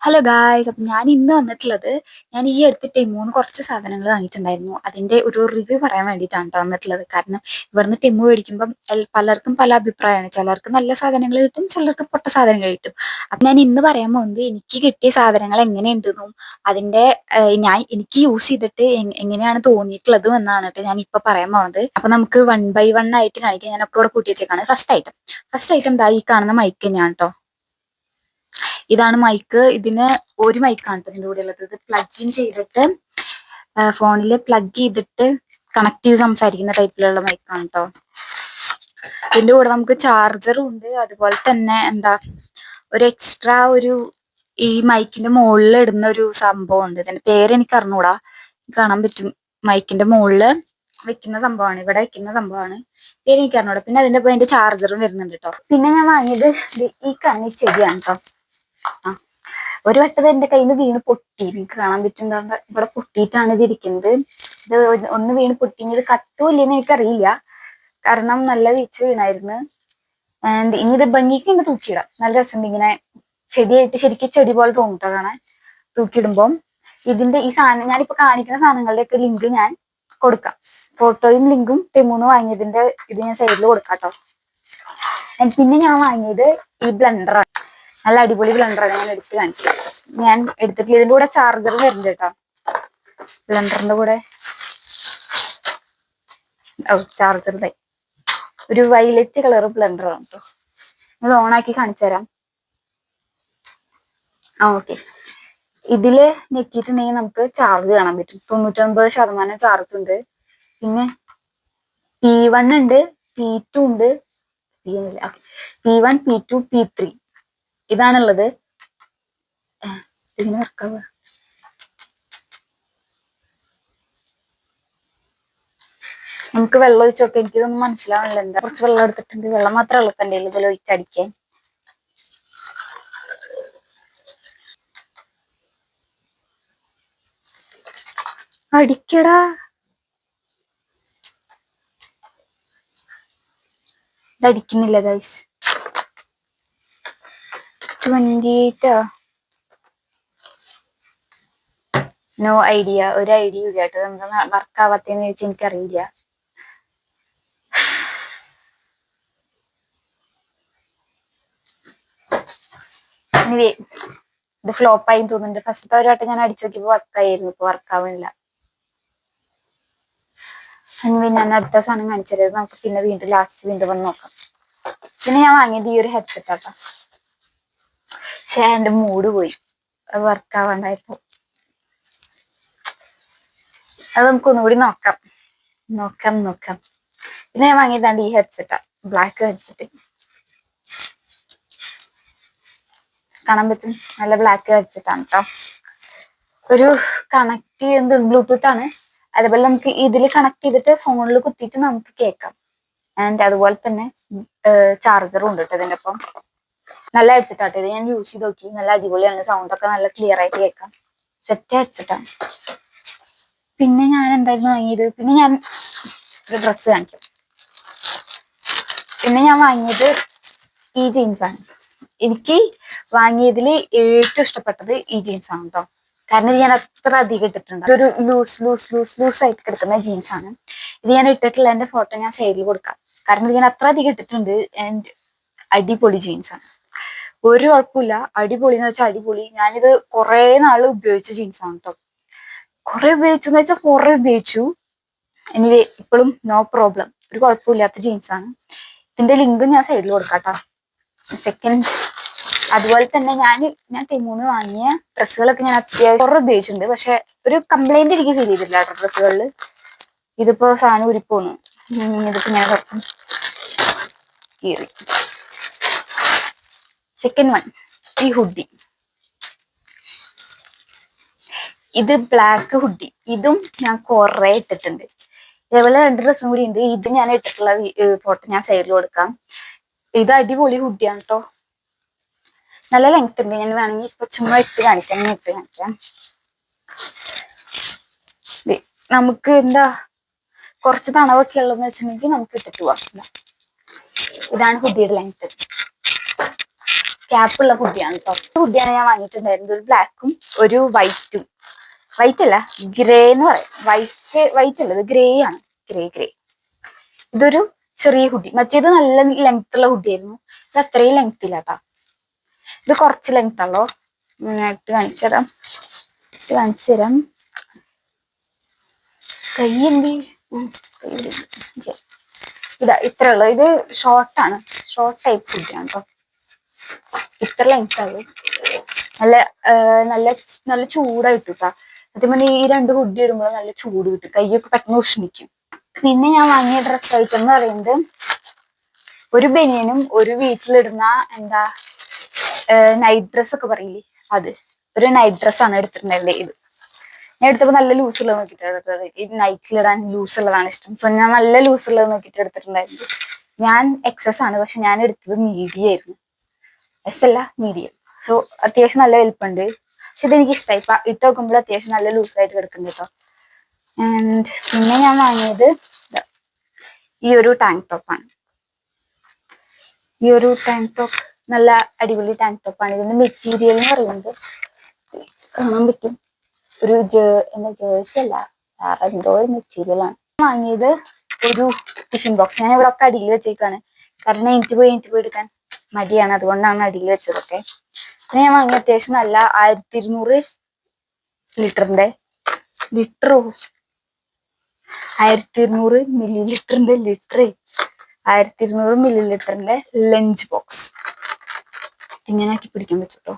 Hello guys, അപ്പം ഞാൻ ഇന്ന് വന്നിട്ടുള്ളത് ഞാൻ ഈ അടുത്തിട്ട് ടെമ്മുന്ന് കുറച്ച് സാധനങ്ങൾ വാങ്ങിയിട്ടുണ്ടായിരുന്നു. അതിന്റെ ഒരു റിവ്യൂ പറയാൻ വേണ്ടിയിട്ടാണ് ട്ടോ വന്നിട്ടുള്ളത്. കാരണം ഇവിടുന്ന് ടെമ്മു മേടിക്കുമ്പം പലർക്കും പല അഭിപ്രായമാണ്. ചിലർക്ക് നല്ല സാധനങ്ങൾ കിട്ടും, ചിലർക്ക് പൊട്ട സാധനങ്ങൾ കിട്ടും. അപ്പം ഞാൻ ഇന്ന് പറയാൻ പോകുന്നത് എനിക്ക് കിട്ടിയ സാധനങ്ങൾ എങ്ങനെയുണ്ടെന്നും അതിന്റെ എനിക്ക് യൂസ് ചെയ്തിട്ട് എങ്ങനെയാണ് തോന്നിയിട്ടുള്ളതും എന്നാണ് ട്ടോ ഞാൻ ഇപ്പൊ പറയാൻ പോകുന്നത്. അപ്പൊ നമുക്ക് വൺ ബൈ വൺ ആയിട്ട് കാണിക്കാം. ഞാനൊക്കെ ഇവിടെ കൂട്ടി വെച്ചേക്കാണ്. ഫസ്റ്റ് ഐറ്റം ദാ ഈ കാണുന്ന മൈക്ക് തന്നെയാണ് കേട്ടോ. ഇതാണ് മൈക്ക്. ഇതിന് ഒരു മൈക്കാണ് ഇതിന്റെ കൂടെ ഉള്ളത്. ഇത് പ്ലഗ് ഇൻ ചെയ്തിട്ട് ഫോണിൽ പ്ലഗ് ചെയ്തിട്ട് കണക്ട് ചെയ്ത് സംസാരിക്കുന്ന ടൈപ്പിലുള്ള മൈക്കാണ് കേട്ടോ. ഇതിന്റെ കൂടെ നമുക്ക് ചാർജറും ഉണ്ട്. അതുപോലെ തന്നെ ഒരു എക്സ്ട്രാ ഈ മൈക്കിന്റെ മുകളിൽ ഇടുന്ന ഒരു സംഭവം ഉണ്ട്. ഇതിന്റെ പേര് എനിക്ക് അറിഞ്ഞൂടാ. കാണാൻ പറ്റും. മൈക്കിന്റെ മുകളില് വെക്കുന്ന സംഭവമാണ്, ഇവിടെ വെക്കുന്ന സംഭവമാണ്. പേര് എനിക്ക് അറിഞ്ഞൂടാ. പിന്നെ അതിന്റെ ചാർജറും വരുന്നുണ്ട് കേട്ടോ. പിന്നെ ഞാൻ വാങ്ങിയത് ഈ കാണുന്ന ചെടിയാണ് കേട്ടോ. ഒരു വട്ടത് എന്റെ കയ്യിൽ നിന്ന് വീണ് പൊട്ടി. നിങ്ങൾക്ക് കാണാൻ പറ്റുന്നുണ്ടോ? ഇവിടെ പൊട്ടിയിട്ടാണ് ഇത് ഇരിക്കുന്നത്. ഇത് ഒന്ന് വീണ് പൊട്ടി. ഇത് കത്തുമില്ലെന്ന് എനിക്കറിയില്ല, കാരണം നല്ല വീഴ്ച വീണായിരുന്നു. ഇനി ഇത് ഭംഗിക്ക് ഇങ്ങനെ തൂക്കിയിടാം. നല്ല രസമുണ്ട്. ഇങ്ങനെ ചെടിയായിട്ട് ശരിക്കും ചെടി പോലെ തോന്നിട്ടോ കാണാൻ തൂക്കിയിടുമ്പം. ഇതിന്റെ ഈ സാധനം ഞാനിപ്പോ കാണിക്കുന്ന സാധനങ്ങളുടെ ഒക്കെ ലിങ്ക് ഞാൻ കൊടുക്കാം. ഫോട്ടോയും ലിങ്കും ടെമ്മുന്ന് വാങ്ങിയതിന്റെ ഇത് ഞാൻ സൈഡിൽ കൊടുക്കാം കേട്ടോ. പിന്നെ ഞാൻ വാങ്ങിയത് ഈ ബ്ലെൻഡറാണ്. നല്ല അടിപൊളി ബ്ലെൻഡറാണ്. ഞാൻ എടുത്ത് കാണിക്കാം. ഞാൻ എടുത്തിട്ടില്ല. ഇതിന്റെ കൂടെ ചാർജർ വരുന്നുണ്ട് കേട്ടോ. ബ്ലെൻഡറിന്റെ കൂടെ ചാർജർ ഒരു വയലറ്റ് കളർ ബ്ലെൻഡറാണ് കേട്ടോ. ഇത് ഓണാക്കി കാണിച്ചു തരാം. ഓക്കെ. ഇതില് ഞെക്കിയിട്ടുണ്ടെങ്കിൽ നമുക്ക് ചാർജ് കാണാൻ പറ്റും. 99% ചാർജ് ഉണ്ട്. പിന്നെ P1 ഉണ്ട്, P2 ഉണ്ട്, P1, P2, P3 ഇതാണുള്ളത്. ഇതിന് വർക്കാവുക. നമുക്ക് വെള്ളം ഒഴിച്ചൊക്കെ എനിക്കിതൊന്നും മനസ്സിലാവണില്ല. എന്താ കുറച്ച് വെള്ളം എടുത്തിട്ടുണ്ട്. വെള്ളം മാത്രമേ ഉള്ളൂ എൻ്റെ ഇതിൽ ഒഴിച്ചടിക്കാൻ. അടിക്കടാ. ഇതടിക്കുന്നില്ല ഗൈസ്. 28 no idea. ഒരു ഐഡിയ ഇല്ല കേട്ടോ. എന്താ വർക്ക് ആവാത്തേന്ന് ചോദിച്ചാൽ എനിക്കറിയില്ല. ഇത് ഫ്ലോപ്പായി തോന്നുന്നുണ്ട്. ഫസ്റ്റത്തെ ഒരു വട്ടം ഞാൻ അടിച്ചു നോക്കിയപ്പോ വർക്കായിരുന്നു. ഇപ്പൊ വർക്കാവുന്നില്ല. പിന്നെ ഞാൻ അടുത്ത സാധനം കാണിച്ചത് നമുക്ക് പിന്നെ വീണ്ടും വന്ന് നോക്കാം. പിന്നെ ഞാൻ വാങ്ങിയത് ഈ ഒരു ഹെഡ്സെറ്റ് ആട്ടോ. പക്ഷെ എന്റെ മൂഡ് പോയി. അത് വർക്കാവാണ്ടായപ്പോ. അത് നമുക്ക് ഒന്നുകൂടി നോക്കാം. പിന്നെ ഞാൻ വാങ്ങിയതാണ്ട് ഈ ഹെഡ്സെറ്റാ. ബ്ലാക്ക് ഹെഡ്സെറ്റ് കാണാൻ പറ്റും. നല്ല ബ്ലാക്ക് ഹെഡ്സെറ്റ് ആണ് കേട്ടോ. ഒരു കണക്ട് ചെയ്യുന്നത് ബ്ലൂടൂത്ത് ആണ്. അതുപോലെ നമുക്ക് ഇതിൽ കണക്ട് ചെയ്തിട്ട് ഫോണിൽ കുത്തിയിട്ട് നമുക്ക് കേൾക്കാം. ആൻഡ് അതുപോലെ തന്നെ ചാർജറും ഉണ്ട് കേട്ടോ ഇതിന്റെ ഒപ്പം. നല്ല ഹെഡ്സെറ്റ് ആട്ടോ. ഇത് ഞാൻ യൂസ് ചെയ്ത് നോക്കി. നല്ല അടിപൊളിയാണ്. സൗണ്ട് ഒക്കെ നല്ല ക്ലിയർ ആയിട്ട് കേൾക്കാം. സെറ്റ് ഹെഡ്സെറ്റാണ്. പിന്നെ ഞാൻ എന്തായിരുന്നു വാങ്ങിയത്? പിന്നെ ഞാൻ ഒരു ഡ്രസ്സ് കാണിക്കാം. പിന്നെ ഞാൻ വാങ്ങിയത് ഈ ജീൻസാണ്. എനിക്ക് വാങ്ങിയതിൽ ഏറ്റവും ഇഷ്ടപ്പെട്ടത് ഈ ജീൻസ് ആണ് കേട്ടോ. കാരണം ഇത് ഞാൻ അത്ര അധികം ഇട്ടിട്ടുണ്ട്. ഇതൊരു ലൂസ് ആയിട്ട് കിടക്കുന്ന ജീൻസാണ്. ഇത് ഞാൻ ഇട്ടിട്ടുള്ള എന്റെ ഫോട്ടോ ഞാൻ സൈഡിൽ കൊടുക്കാം. കാരണം ഇത് ഞാൻ അത്ര അധികം ഇട്ടിട്ടുണ്ട്. ആൻഡ് അടിപൊളി ജീൻസാണ്. ഒരു കുഴപ്പമില്ല. അടിപൊളി എന്ന് വെച്ചാൽ അടിപൊളി. ഞാനിത് കുറെ നാൾ ഉപയോഗിച്ച ജീൻസാണ് കേട്ടോ. കുറെ ഉപയോഗിച്ചെന്ന് വെച്ചാൽ കുറെ ഉപയോഗിച്ചു. എനിവേ ഇപ്പോഴും നോ പ്രോബ്ലം. ഒരു കുഴപ്പമില്ലാത്ത ജീൻസാണ്. ഇതിന്റെ ലിങ്ക് ഞാൻ സൈഡിൽ കൊടുക്കാം കേട്ടോ. സെക്കൻഡ് അതുപോലെ തന്നെ ഞാൻ ടെമ്മുന്ന് വാങ്ങിയ ഡ്രസ്സുകളൊക്കെ ഞാൻ അത്യാവശ്യം കുറെ ഉപയോഗിച്ചിട്ടുണ്ട്. പക്ഷെ ഒരു കംപ്ലൈന്റ് എനിക്ക് ഫീൽ ചെയ്തിട്ടില്ല കേട്ടോ ഡ്രസ്സുകളിൽ. ഇതിപ്പോ സാധനം ഉരിപ്പോന്നു. ഇതിപ്പോ ഞാൻ കീറി. സെക്കൻഡ് വൺ ഈ ഹുഡി. ഇത് ബ്ലാക്ക് ഹുഡി. ഇതും ഞാൻ കുറെ ഇട്ടിട്ടുണ്ട്. ഇതേപോലെ 2 ഡ്രസ്സും കൂടി ഉണ്ട്. ഇത് ഞാൻ ഇട്ടിട്ടുള്ള ഫോട്ടോ ഞാൻ സൈഡിൽ കൊടുക്കാം. ഇത് അടിപൊളി ഹുഡിയാണ് കേട്ടോ. നല്ല ലെങ്ത് ഉണ്ട്. ഞാൻ വേണമെങ്കിൽ ഇപ്പൊ ചുമ്മാ ഇട്ട് കാണിക്കാം. നമുക്ക് കുറച്ച് തണവൊക്കെ ഉള്ളതെന്ന് വെച്ചിട്ടുണ്ടെങ്കിൽ നമുക്ക് ഇട്ടിട്ട് പോവാം. ഇതാണ് ഹുഡിയുടെ ലെങ്ത്. ക്യാപ്പുള്ള ഹുഡിയാണ് കേട്ടോ. ഹുഡിയാണ് ഞാൻ വാങ്ങിയിട്ടുണ്ടായിരുന്നത്. ഒരു ബ്ലാക്കും ഒരു വൈറ്റും. വൈറ്റ് അല്ല, ഗ്രേ എന്ന് പറയും. വൈറ്റ് അല്ല, ഇത് ഗ്രേ ആണ്. ഗ്രേ. ഇതൊരു ചെറിയ ഹുഡി. മറ്റേത് നല്ല ലെങ്ത് ഉള്ള ഹുഡി ആയിരുന്നു. ഇത് അത്രയും ലെങ്ത് ഇല്ല കേട്ടോ. ഇത് കുറച്ച് ലെങ്ത് ഉള്ളോ. ഇട്ട് കാണിച്ചു തരാം. കൈ എന്ത് ഇതാ ഇത്ര ഉള്ളു. ഇത് ഷോർട്ടാണ്, ഷോർട്ട് ടൈപ്പ് ഹുഡിയാണ് കേട്ടോ. ഇത്ര ലെങ്ത് ഉള്ളു. നല്ല നല്ല നല്ല ചൂടായിട്ട് കേട്ടോ. സത്യം പറഞ്ഞാൽ ഈ രണ്ട് ഹുഡി ഇടുമ്പോൾ നല്ല ചൂട് കിട്ടും, കൈയൊക്കെ പെട്ടെന്ന് ഉഷ്ണിക്കും. പിന്നെ ഞാൻ വാങ്ങിയ ഡ്രസ് ഐറ്റം എന്ന് പറയുന്നത് ഒരു ബനിയനും ഒരു വീട്ടിലിടുന്ന എന്താ നൈറ്റ് ഡ്രസ് ഒക്കെ പറയില്ലേ, അത് ഒരു നൈറ്റ് ഡ്രസ്സാണ് എടുത്തിട്ടുണ്ടായിരുന്നത്. ഇത് ഞാൻ എടുത്തപ്പോൾ നല്ല ലൂസ് ഉള്ളത് നോക്കിയിട്ടാണ് എടുത്തത്. ഈ നൈറ്റിലിടാൻ ലൂസ് ഉള്ളതാണ് ഇഷ്ടം. സോ ഞാൻ നല്ല ലൂസ് ഉള്ളത് നോക്കിയിട്ട് എടുത്തിട്ടുണ്ടായിരുന്നു. ഞാൻ എക്സസ് ആണ്, പക്ഷെ ഞാൻ എടുത്തത് മീഡിയം ആയിരുന്നു. എസ് അല്ല, മീഡിയം. സോ അത്യാവശ്യം നല്ല വലിപ്പമുണ്ട്. പക്ഷെ ഇതെനിക്ക് ഇഷ്ടമായി. ഇപ്പൊ ഇട്ട് നോക്കുമ്പോൾ അത്യാവശ്യം നല്ല ലൂസായിട്ട് കിടക്കുന്നുണ്ട് കേട്ടോ. ആൻഡ് പിന്നെ ഞാൻ വാങ്ങിയത് ഈ ഒരു ടാങ്ക് ടോപ്പാണ്. ഈ ഒരു ടാങ്ക് ടോപ്പ് നല്ല അടിപൊളി ടാങ്ക് ടോപ്പാണ്. ഇതിന്റെ മെറ്റീരിയൽ എന്ന് പറയുന്നത് കാണാൻ പറ്റും, ഒരു ജേഴ്സി അല്ല, വേറെ എന്തോ ഒരു മെറ്റീരിയൽ ആണ്. വാങ്ങിയത് ഒരു ടിഫിൻ ബോക്സ്. ഞാൻ ഇവിടെ ഒക്കെ അടിയിൽ വെച്ചേക്കാണ്, കാരണം എനിക്ക് പോയി എടുക്കാൻ മടിയാണ്, അതുകൊണ്ടാണ് അടിയിൽ വെച്ചതൊക്കെ. പിന്നെ ഞാൻ വാങ്ങിയ അത്യാവശ്യം നല്ല 1200 ലിറ്ററിന്റെ 1200 മില്ലി ലിറ്ററിന്റെ 1200 മില്ലി ലിറ്ററിന്റെ ലഞ്ച് ബോക്സ്. ഇങ്ങനെ ആക്കി പിടിക്കാൻ പറ്റൂട്ടോ.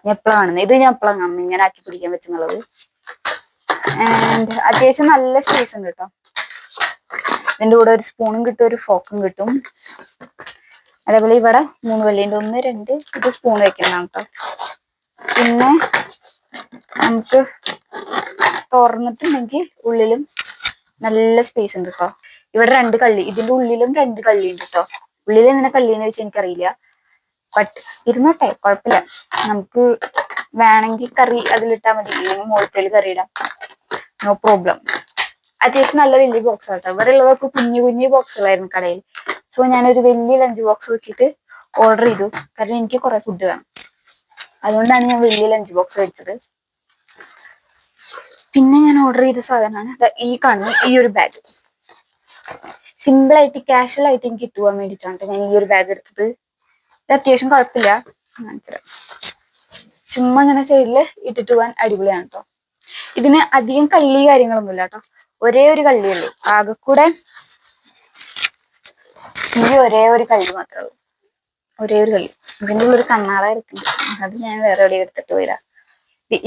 ഞാൻ എപ്പോഴാണ് കാണുന്നത്, ഇത് ഞാൻ എപ്പോഴാണ് കാണുന്നത് ഇങ്ങനെ ആക്കി പിടിക്കാൻ പറ്റുന്നുള്ളത്. ആൻഡ് അത്യാവശ്യം നല്ല സ്പേസ് ഉണ്ട് കേട്ടോ. ഇതിന്റെ കൂടെ ഒരു സ്പൂണും കിട്ടും, ഒരു ഫോക്കും കിട്ടും. അതേപോലെ ഇവിടെ 3 വല്ലിന്റെ 1 2 ഇത് സ്പൂൺ വെക്കുന്നതാണ് കേട്ടോ. പിന്നെ നമുക്ക് തുറന്നിട്ടുണ്ടെങ്കിൽ ഉള്ളിലും നല്ല സ്പേസ് ഉണ്ട് കേട്ടോ. ഇവിടെ 2 കള്ളി, ഇതിന്റെ ഉള്ളിലും 2 കള്ളി ഉണ്ട് കേട്ടോ. ഉള്ളിൽ എങ്ങനെ കള്ളിന്ന് വെച്ചാൽ എനിക്കറിയില്ല, ബട്ട് ഇരുന്നോട്ടെ, കുഴപ്പമില്ല. നമുക്ക് വേണമെങ്കിൽ കറി അതിലിട്ടാൽ മതി, ഇല്ലെങ്കിൽ മുകളിൽ കറി ഇടാം, നോ പ്രോബ്ലം. അത്യാവശ്യം നല്ല വലിയ ബോക്സ് ആട്ടോ. ഇവിടെ ഉള്ളതൊക്കെ കുഞ്ഞു ബോക്സുകളായിരുന്നു കടയിൽ. സോ ഞാനൊരു വലിയ ലഞ്ച് ബോക്സ് നോക്കിയിട്ട് ഓർഡർ ചെയ്തു, കാരണം എനിക്ക് കുറെ ഫുഡ് വേണം. അതുകൊണ്ടാണ് ഞാൻ വലിയ ലഞ്ച് ബോക്സ് മേടിച്ചത്. പിന്നെ ഞാൻ ഓർഡർ ചെയ്ത സാധനമാണ് ഈ കാണുന്ന ഈ ഒരു ബാഗ്. സിമ്പിൾ ആയിട്ട് കാഷ്വൽ ആയിട്ട് എനിക്ക് ഇട്ട് പോകാൻ വേണ്ടിയിട്ടാണ് ഞാൻ ഈ ഒരു ബാഗ് എടുത്തത്. ഇത് അത്യാവശ്യം കുഴപ്പമില്ല, ചുമ്മാ ഇങ്ങനെ സൈഡില് ഇട്ടിട്ട് പോകാൻ അടിപൊളിയാണ് കേട്ടോ. ഇതിന് അധികം കള്ളി കാര്യങ്ങളൊന്നുമില്ല കേട്ടോ. ഒരേ ഒരു കള്ളിയുള്ളൂ, ആകെ കൂടെ ഈ ഒരേ ഒരു കള്ളി മാത്രമേ ഉള്ളൂ. ഒരേ ഒരു കള്ളി. ഇതിൻ്റെ ഉള്ളൊരു കണ്ണാറ ഇരിക്കുന്നുണ്ട്, അത് ഞാൻ വേറെ എവിടെ എടുത്തിട്ട് പോയില്ല.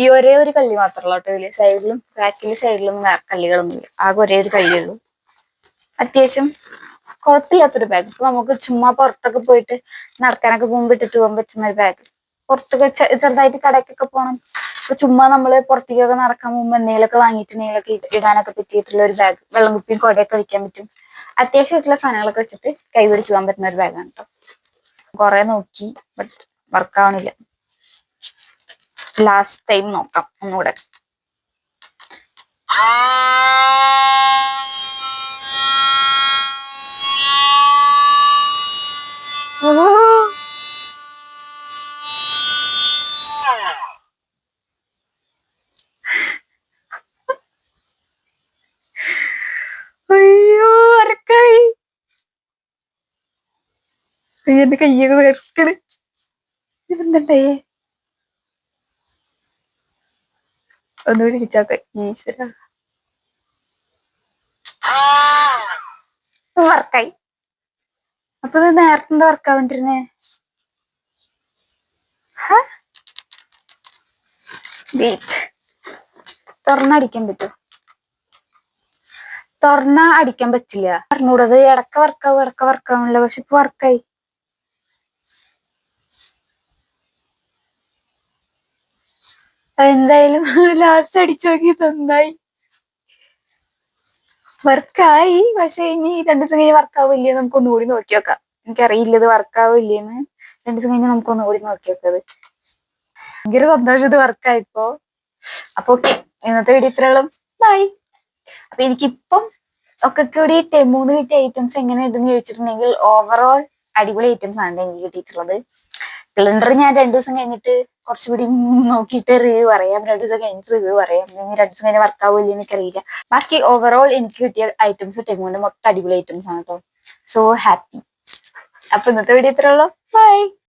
ഈ ഒരേ ഒരു കള്ളി മാത്രമല്ല കേട്ടോ ഇതില്. സൈഡിലും ബാക്കിലും സൈഡിലും വേറെ കള്ളികളൊന്നുമില്ല, ആകെ ഒരേ ഒരു കള്ളിയുള്ളൂ. അത്യാവശ്യം കുഴപ്പമില്ലാത്തൊരു ബാഗ്. ഇപ്പൊ നമുക്ക് ചുമ്മാ പുറത്തൊക്കെ പോയിട്ട് നടക്കാനൊക്കെ പോകുമ്പോൾ ഇട്ടിട്ട് പോകാൻ പറ്റുന്ന ഒരു ബാഗ്. പുറത്തൊക്കെ ചെറുതായിട്ട് കടക്കൊക്കെ പോകണം, ഇപ്പൊ ചുമ്മാ നമ്മള് പുറത്തേക്കൊക്കെ നടക്കാൻ പോകുമ്പോൾ എന്തെങ്കിലുമൊക്കെ വാങ്ങിയിട്ടുണ്ടെങ്കിലൊക്കെ ഇടാനൊക്കെ പറ്റിയിട്ടുള്ള ഒരു ബാഗ്. വെള്ളം കുപ്പിയും കുടയൊക്കെ വയ്ക്കാൻ പറ്റും. അത്യാവശ്യമായിട്ടുള്ള സാധനങ്ങളൊക്കെ വെച്ചിട്ട് കൈ പിടിച്ച് പോകാൻ പറ്റുന്ന ഒരു ബാഗാണ് കേട്ടോ. കുറെ നോക്കി, ബട്ട് വർക്ക് ആവണില്ല. ലാസ്റ്റ് ടൈം നോക്കാം ഒന്നുകൂടെ. അയ്യോ അരക്കായി, എന്റെ കയ്യൊക്കെ വേർക്കണ്. ഇതെന്തേ ഒന്നുകൂടി ഇടിച്ചോക്കെ. ഈശ്വര, വർക്കായി. അപ്പൊ ഇത് നേരത്തെ എന്താ വർക്കാവണ്ടിരുന്നേ? വെയിറ്റ്, തുറന്നടിക്കാൻ പറ്റുമോ? തുറന്ന അടിക്കാൻ പറ്റില്ല. പറഞ്ഞൂടത് ഇടക്ക വർക്കാവില്ല, പക്ഷെ ഇപ്പൊ വർക്കായി. എന്തായാലും ലാസ്റ്റ് അടിച്ചു നോക്കി നന്നായി, വർക്കായി. പക്ഷെ ഇനി 2 ദിവസം കഴിഞ്ഞ് വർക്കാവില്ലേ, നമുക്ക് ഒന്നുകൂടി നോക്കി നോക്കാം. എനിക്കറിയില്ല ഇത് വർക്കാവില്ലേന്ന്. 2 ദിവസം കഴിഞ്ഞ് നമുക്ക് ഒന്നുകൂടി നോക്കി നോക്കത്. ഭയങ്കര സന്തോഷം ഇത് വർക്കായിപ്പോ. അപ്പൊ ഓക്കെ, ഇന്നത്തെ വീഡിയോ ഇത്രയോളം. ബൈ. അപ്പൊ എനിക്കിപ്പം ഒക്കെ കൂടി ടെമൂന്ന് കിട്ടിയ ഐറ്റംസ് എങ്ങനെ ഉണ്ടെന്ന് ചോദിച്ചിട്ടുണ്ടെങ്കിൽ ഓവറോൾ അടിപൊളി ഐറ്റംസ് ആണ് എനിക്ക് കിട്ടിയിട്ടുള്ളത്. സ്പ്ലെൻഡർ ഞാൻ 2 ദിവസം കഴിഞ്ഞിട്ട് കുറച്ചുകൂടി നോക്കിയിട്ട് റിവ്യൂ പറയാം. 2 ദിവസം കഴിഞ്ഞിട്ട് റിവ്യൂ പറയാം. 2 ദിവസം കഴിഞ്ഞ് വർക്ക് ആവില്ല എനിക്കറിയില്ല. ബാക്കി ഓവറോൾ എനിക്ക് കിട്ടിയ ഐറ്റംസ് ടെമുവിന്റെ മൊത്തം അടിപൊളി ഐറ്റംസ് ആണ് കേട്ടോ. So happy. അപ്പൊ ഇന്നത്തെ വീഡിയോ ഇത്രേ ഉള്ളൂ. ബൈ.